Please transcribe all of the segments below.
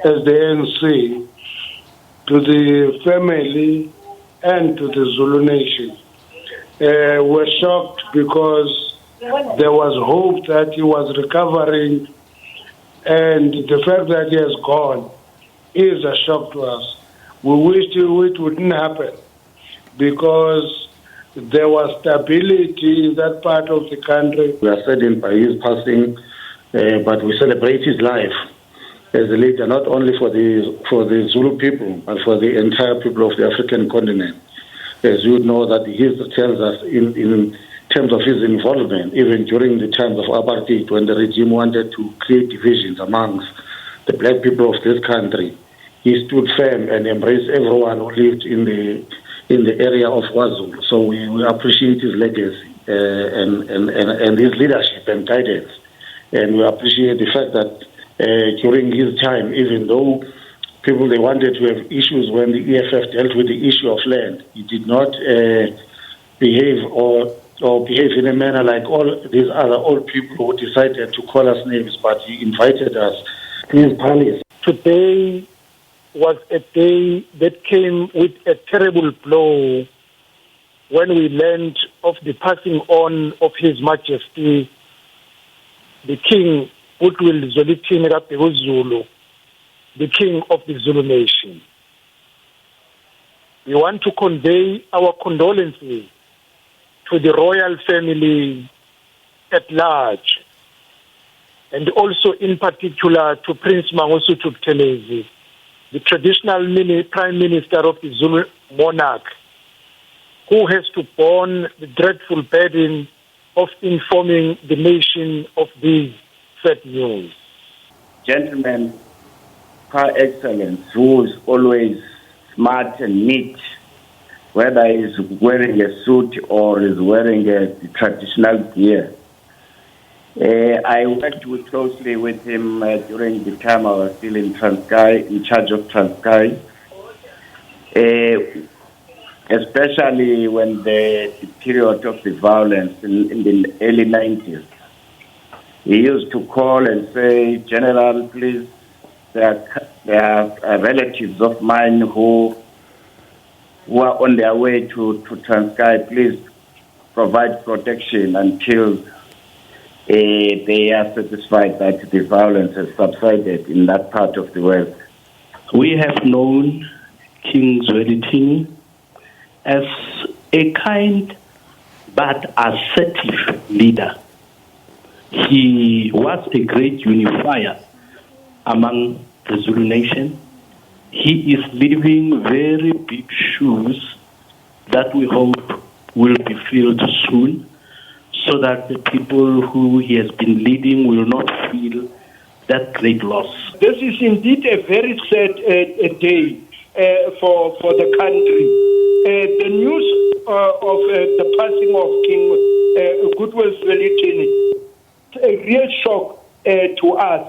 as the ANC to the family and to the Zulu nation. Were shocked because there was hope that he was recovering, and the fact that he has gone is a shock to us. We wished it wouldn't happen because there was stability in that part of the country. We are saddened by his passing, but we celebrate his life as a leader, not only for the Zulu people, but for the entire people of the African continent. As you know, that history tells us in terms of his involvement, even during the times of apartheid, when the regime wanted to create divisions amongst the black people of this country, he stood firm and embraced everyone who lived in the area of KwaZulu. So we appreciate his legacy and his leadership and guidance, and we appreciate the fact that during his time, even though people they wanted to have issues when the EFF dealt with the issue of land, he did not behave in a manner like all these other old people who decided to call us names, but he invited us to his palace. Today was a day that came with a terrible blow when we learned of the passing on of His Majesty, the King Goodwill Zwelithini kaBhekuzulu, the King of the Zulu Nation. We want to convey our condolences to the royal family at large, and also in particular to Prince Mangosuthu Buthelezi, the traditional Prime Minister of the Zulu monarch, who has to bear the dreadful burden of informing the nation of these sad news. Gentlemen, Par Excellence, who is always smart and neat, whether he's wearing a suit or is wearing a traditional gear. I worked closely with him during the time I was still in Transkei, in charge of Transkei, especially when the period of the violence in the early 90s. He used to call and say, "General, please, there are relatives of mine who are on their way to Transkei. Please provide protection until they are satisfied that the violence has subsided in that part of the world." We have known King Zwelithini as a kind but assertive leader. He was a great unifier among the Zulu nation. He is leaving very big shoes that we hope will be filled soon, so that the people who he has been leading will not feel that great loss. This is indeed a very sad day for the country. The news of the passing of King Goodwill Zwelithini is a real shock to us.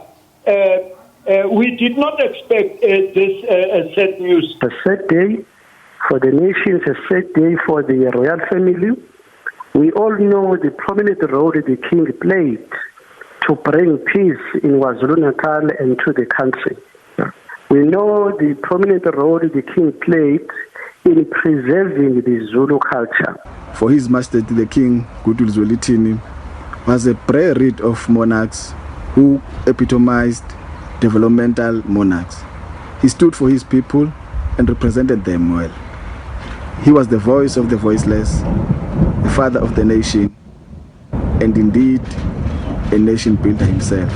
We did not expect this sad news. A sad day for the nation, a sad day for the royal family. We all know the prominent role the king played to bring peace in KwaZulu-Natal and to the country. We know the prominent role the king played in preserving the Zulu culture. For His Majesty the King Goodwill Zwelithini was a breed of monarchs who epitomized developmental monarchs. He stood for his people and represented them well. He was the voice of the voiceless, the father of the nation, and indeed a nation builder himself.